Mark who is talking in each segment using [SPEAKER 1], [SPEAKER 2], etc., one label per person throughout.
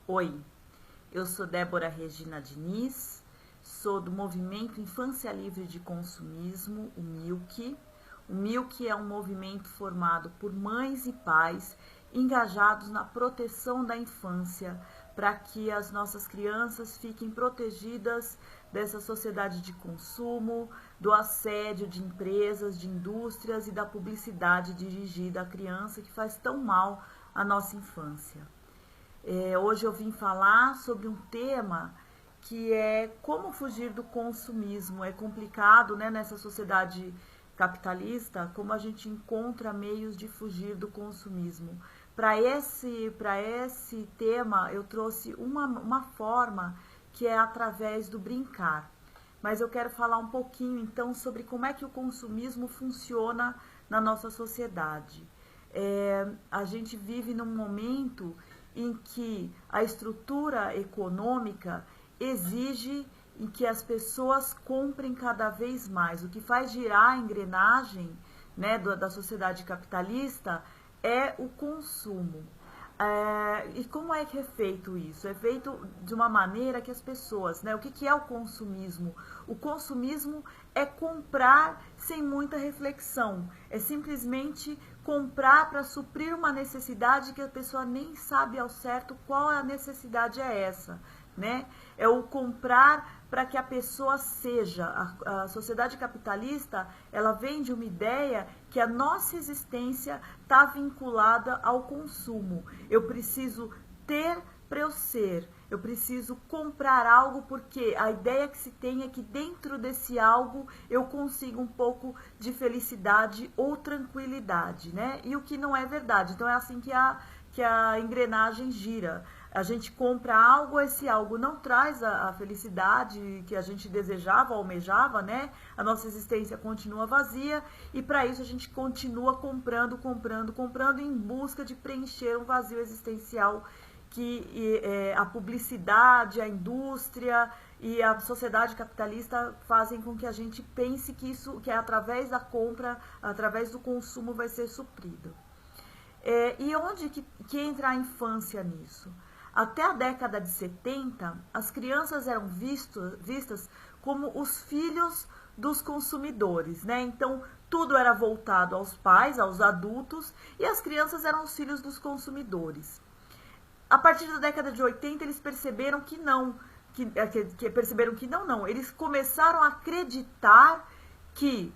[SPEAKER 1] Oi, eu sou Débora Regina Diniz, sou do Movimento Infância Livre de Consumismo, o MILC. O MILC é um movimento formado por mães e pais engajados na proteção da infância, para que as nossas crianças fiquem protegidas dessa sociedade de consumo, do assédio de empresas, de indústrias e da publicidade dirigida à criança que faz tão mal à nossa infância. Hoje eu vim falar sobre um tema que é como fugir do consumismo. É complicado, né, nessa sociedade capitalista, como a gente encontra meios de fugir do consumismo. Para esse tema, eu trouxe uma forma que é através do brincar. Mas eu quero falar um pouquinho, então, sobre como é que o consumismo funciona na nossa sociedade. A gente vive num momento em que a estrutura econômica exige em que as pessoas comprem cada vez mais. O que faz girar a engrenagem, né, da sociedade capitalista é o consumo. E como é que é feito isso? É feito de uma maneira que as pessoas, né? O que é o consumismo? O consumismo é comprar sem muita reflexão. É simplesmente comprar para suprir uma necessidade que a pessoa nem sabe ao certo qual a necessidade é essa, né? É o comprar para que a pessoa seja. A sociedade capitalista, ela vende uma ideia que a nossa existência está vinculada ao consumo. Eu preciso ter para eu ser. Eu preciso comprar algo porque a ideia que se tem é que dentro desse algo eu consigo um pouco de felicidade ou tranquilidade, né? E o que não é verdade. Então é assim que a engrenagem gira. A gente compra algo, esse algo não traz a felicidade que a gente desejava, almejava, né? A nossa existência continua vazia e para isso a gente continua comprando em busca de preencher um vazio existencial que a publicidade, a indústria e a sociedade capitalista fazem com que a gente pense que é através da compra, através do consumo vai ser suprido. E onde que entra a infância nisso? Até a década de 70, as crianças eram vistas como os filhos dos consumidores, né? Então, tudo era voltado aos pais, aos adultos, e as crianças eram os filhos dos consumidores. A partir da década de 80, eles perceberam que não, eles começaram a acreditar que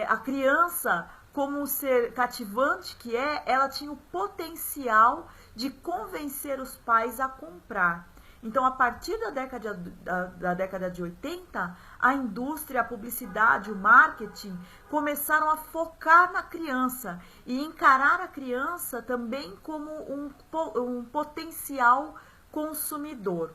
[SPEAKER 1] a criança, como um ser cativante que ela tinha o potencial de convencer os pais a comprar. Então, a partir da década de 80, a indústria, a publicidade, o marketing começaram a focar na criança e encarar a criança também como um potencial consumidor.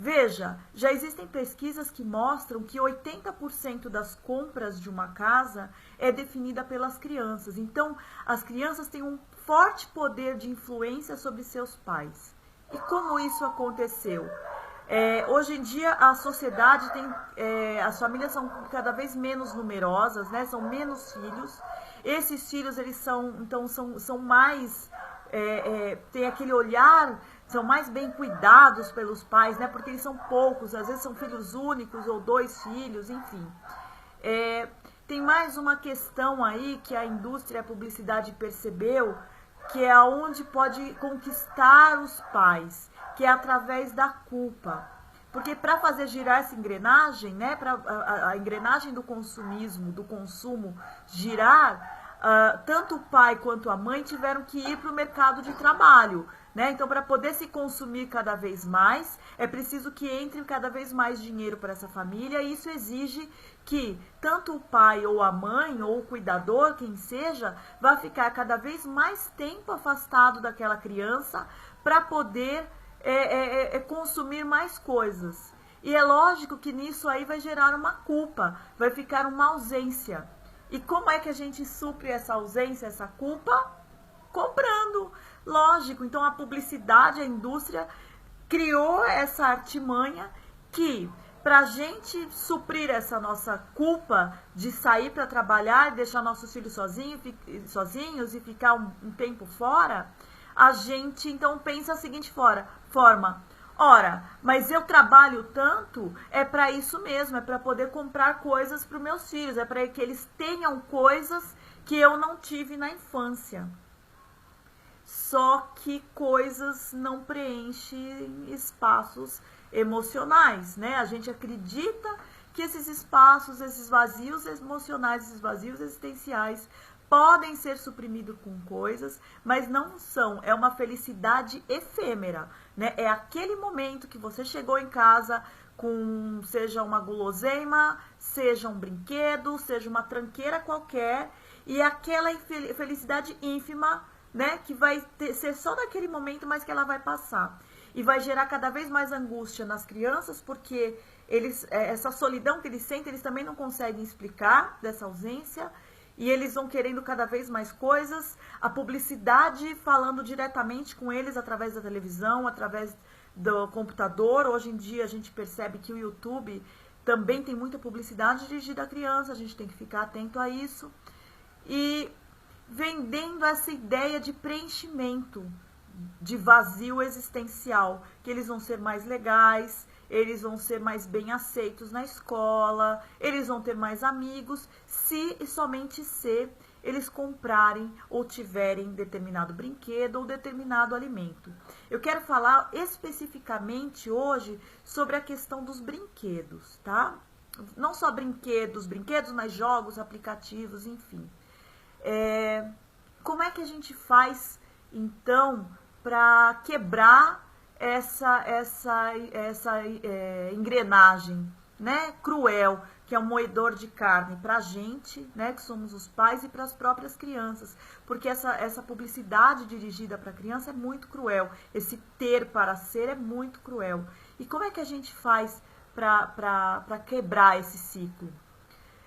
[SPEAKER 1] Veja, já existem pesquisas que mostram que 80% das compras de uma casa é definida pelas crianças. Então, as crianças têm um forte poder de influência sobre seus pais. E como isso aconteceu? Hoje em dia, a sociedade as famílias são cada vez menos numerosas, né? São menos filhos. Esses filhos, eles são mais... tem aquele olhar, são mais bem cuidados pelos pais, né? Porque eles são poucos, às vezes são filhos únicos ou 2 filhos, enfim. Tem mais uma questão aí que a indústria e a publicidade percebeu, que é onde pode conquistar os pais, que é através da culpa. Porque para fazer girar essa engrenagem, né, para a engrenagem do consumismo, do consumo girar, tanto o pai quanto a mãe tiveram que ir para o mercado de trabalho, né? Então, para poder se consumir cada vez mais, é preciso que entre cada vez mais dinheiro para essa família, e isso exige que tanto o pai ou a mãe ou o cuidador, quem seja, vá ficar cada vez mais tempo afastado daquela criança para poder consumir mais coisas. E é lógico que nisso aí vai gerar uma culpa, vai ficar uma ausência. E como é que a gente supre essa ausência, essa culpa? Comprando, lógico. Então a publicidade, a indústria criou essa artimanha que, para a gente suprir essa nossa culpa de sair para trabalhar e deixar nossos filhos sozinhos e ficar um tempo fora, a gente então pensa a seguinte forma: ora, mas eu trabalho tanto, é para isso mesmo, é para poder comprar coisas para os meus filhos, é para que eles tenham coisas que eu não tive na infância. Só que coisas não preenchem espaços emocionais, né? A gente acredita que esses espaços, esses vazios emocionais, esses vazios existenciais podem ser suprimidos com coisas, mas não são. É uma felicidade efêmera, né? É aquele momento que você chegou em casa com, seja uma guloseima, seja um brinquedo, seja uma tranqueira qualquer, e aquela felicidade ínfima, né, que vai ser só naquele momento, mas que ela vai passar. E vai gerar cada vez mais angústia nas crianças, porque essa solidão que eles sentem, eles também não conseguem explicar dessa ausência, e eles vão querendo cada vez mais coisas, a publicidade falando diretamente com eles através da televisão, através do computador. Hoje em dia a gente percebe que o YouTube também tem muita publicidade dirigida à criança, a gente tem que ficar atento a isso. E vendendo essa ideia de preenchimento, de vazio existencial, que eles vão ser mais legais, eles vão ser mais bem aceitos na escola, eles vão ter mais amigos, se e somente se eles comprarem ou tiverem determinado brinquedo ou determinado alimento. Eu quero falar especificamente hoje sobre a questão dos brinquedos, tá? Não só brinquedos, mas jogos, aplicativos, enfim. Como é que a gente faz, então, para quebrar essa engrenagem, né, cruel, que é um moedor de carne para a gente, né, que somos os pais, e para as próprias crianças, porque essa publicidade dirigida para a criança é muito cruel, esse ter para ser é muito cruel. E como é que a gente faz para quebrar esse ciclo?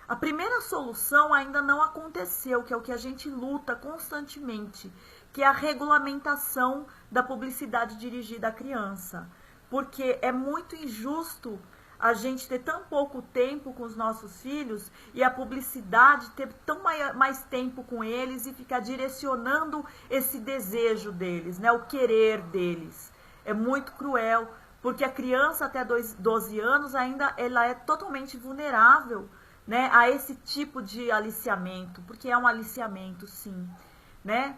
[SPEAKER 1] A primeira solução ainda não aconteceu, que é o que a gente luta constantemente, que é a regulamentação da publicidade dirigida à criança. Porque é muito injusto a gente ter tão pouco tempo com os nossos filhos e a publicidade ter tão mais tempo com eles e ficar direcionando esse desejo deles, né, o querer deles. É muito cruel, porque a criança até 12 anos ainda ela é totalmente vulnerável, né, a esse tipo de aliciamento, porque é um aliciamento, sim, né?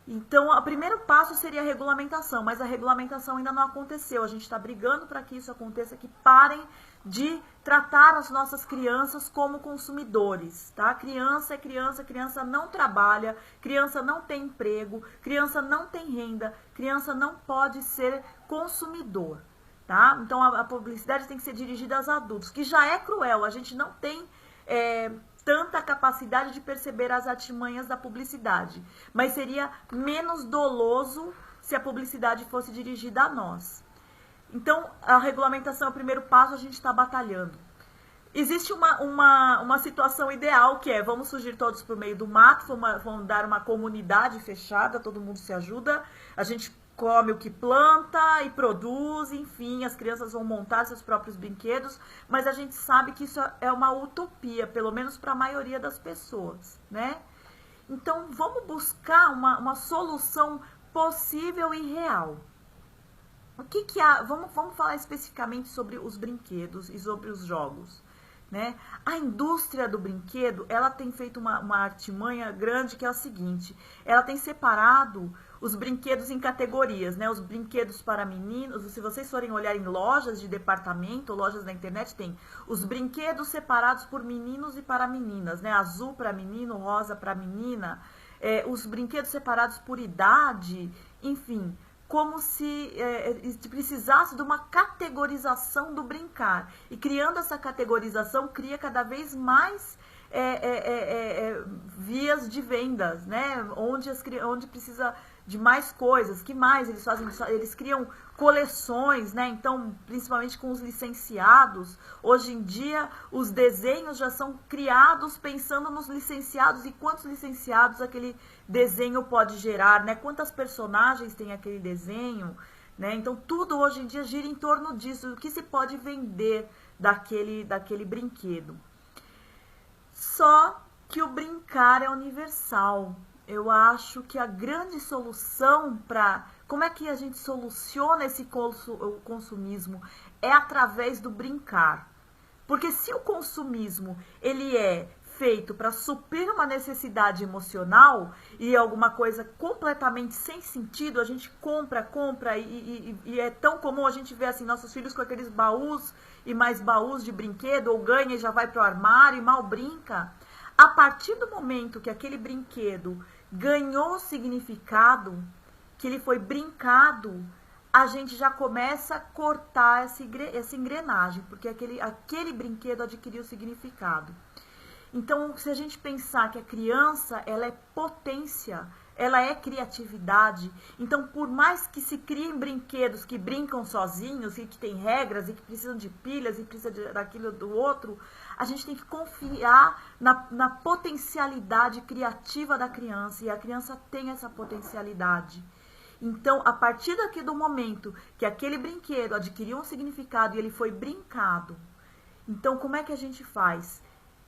[SPEAKER 1] Então, o primeiro passo seria a regulamentação, mas a regulamentação ainda não aconteceu. A gente está brigando para que isso aconteça, que parem de tratar as nossas crianças como consumidores, tá? Criança é criança, criança não trabalha, criança não tem emprego, criança não tem renda, criança não pode ser consumidor, tá? Então, a publicidade tem que ser dirigida aos adultos, que já é cruel, a gente não tem tanta capacidade de perceber as artimanhas da publicidade, mas seria menos doloso se a publicidade fosse dirigida a nós. Então, a regulamentação é o primeiro passo, a gente está batalhando. Existe uma situação ideal, que é, vamos fugir todos para o meio do mato, vamos dar uma comunidade fechada, todo mundo se ajuda, a gente come o que planta e produz, enfim, as crianças vão montar seus próprios brinquedos, mas a gente sabe que isso é uma utopia, pelo menos para a maioria das pessoas, né? Então, vamos buscar uma solução possível e real. O que há? Vamos falar especificamente sobre os brinquedos e sobre os jogos, né? A indústria do brinquedo, ela tem feito uma artimanha grande, que é a seguinte: ela tem separado os brinquedos em categorias, né? Os brinquedos para meninos, se vocês forem olhar em lojas de departamento, lojas da internet, tem os brinquedos separados por meninos e para meninas, né? Azul para menino, rosa para menina, os brinquedos separados por idade, enfim, como se precisasse de uma categorização do brincar. E criando essa categorização, cria cada vez mais vias de vendas, né? Onde precisa de mais coisas. Que mais eles fazem? Eles criam coleções, né? Então, principalmente com os licenciados. Hoje em dia, os desenhos já são criados pensando nos licenciados e quantos licenciados aquele desenho pode gerar, né? Quantas personagens tem aquele desenho, né? Então, tudo hoje em dia gira em torno disso. O que se pode vender daquele brinquedo? Só que o brincar é universal. eu acho que a grande solução para... Como é que a gente soluciona esse consumismo? É através do brincar. Porque se o consumismo ele é feito para suprir uma necessidade emocional e alguma coisa completamente sem sentido, a gente compra e é tão comum a gente ver assim nossos filhos com aqueles baús e mais baús de brinquedo, ou ganha e já vai pro armário e mal brinca. A partir do momento que aquele brinquedo ganhou significado, que ele foi brincado, a gente já começa a cortar essa engrenagem, porque aquele brinquedo adquiriu significado. Então, se a gente pensar que a criança, ela é potência, ela é criatividade, então por mais que se criem brinquedos que brincam sozinhos e que tem regras e que precisam de pilhas e precisa daquilo do outro, a gente tem que confiar na potencialidade criativa da criança, e a criança tem essa potencialidade. Então, a partir daqui do momento que aquele brinquedo adquiriu um significado e ele foi brincado, então como é que a gente faz?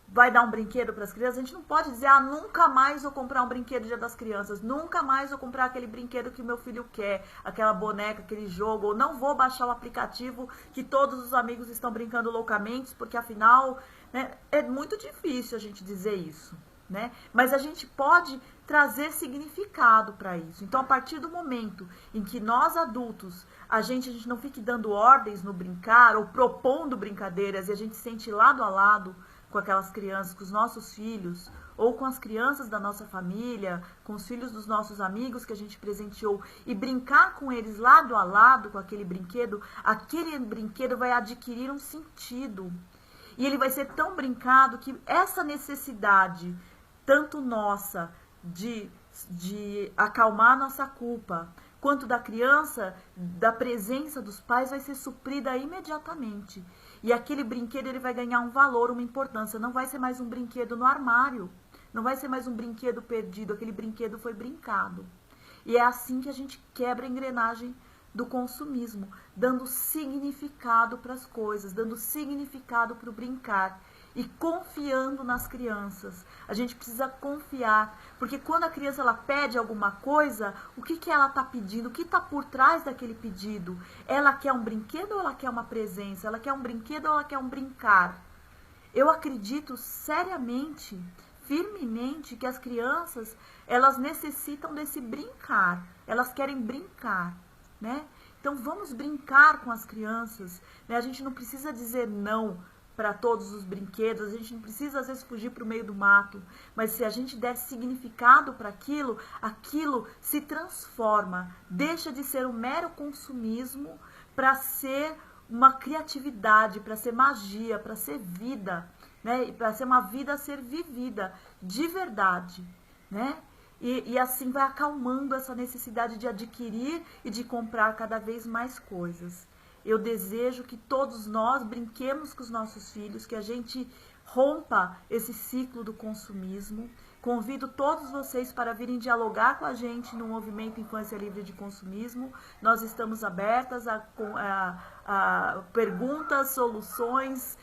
[SPEAKER 1] Vai dar um brinquedo para as crianças? A gente não pode dizer, nunca mais vou comprar um brinquedo Dia das Crianças, nunca mais vou comprar aquele brinquedo que o meu filho quer, aquela boneca, aquele jogo, ou não vou baixar o aplicativo que todos os amigos estão brincando loucamente, porque afinal, né, é muito difícil a gente dizer isso, né? Mas a gente pode trazer significado para isso. Então, a partir do momento em que nós adultos, a gente não fique dando ordens no brincar ou propondo brincadeiras e a gente sente lado a lado com aquelas crianças, com os nossos filhos, ou com as crianças da nossa família, com os filhos dos nossos amigos que a gente presenteou, e brincar com eles lado a lado com aquele brinquedo vai adquirir um sentido. E ele vai ser tão brincado que essa necessidade, tanto nossa, de acalmar nossa culpa, quanto da criança, da presença dos pais, vai ser suprida imediatamente. E aquele brinquedo ele vai ganhar um valor, uma importância. Não vai ser mais um brinquedo no armário. Não vai ser mais um brinquedo perdido. Aquele brinquedo foi brincado. E é assim que a gente quebra a engrenagem do consumismo, dando significado para as coisas, dando significado para o brincar e confiando nas crianças. A gente precisa confiar, porque quando a criança ela pede alguma coisa, o que ela está pedindo? O que está por trás daquele pedido? Ela quer um brinquedo ou ela quer uma presença? Ela quer um brinquedo ou ela quer um brincar? Eu acredito seriamente, firmemente, que as crianças, elas necessitam desse brincar. Elas querem brincar, né? Então vamos brincar com as crianças, né? A gente não precisa dizer não para todos os brinquedos, a gente não precisa às vezes fugir para o meio do mato, mas se a gente der significado para aquilo, aquilo se transforma, deixa de ser um mero consumismo para ser uma criatividade, para ser magia, para ser vida, né? Para ser uma vida a ser vivida de verdade, né? E assim vai acalmando essa necessidade de adquirir e de comprar cada vez mais coisas. Eu desejo que todos nós brinquemos com os nossos filhos, que a gente rompa esse ciclo do consumismo. Convido todos vocês para virem dialogar com a gente no movimento Infância Livre de Consumismo. Nós estamos abertas a perguntas, soluções,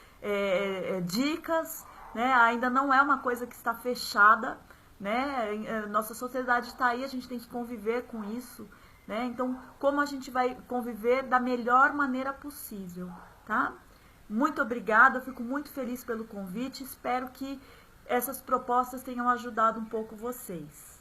[SPEAKER 1] dicas, né? Ainda não é uma coisa que está fechada, né? Nossa sociedade está aí, a gente tem que conviver com isso, né? Então, como a gente vai conviver da melhor maneira possível, tá? Muito obrigada, eu fico muito feliz pelo convite, espero que essas propostas tenham ajudado um pouco vocês.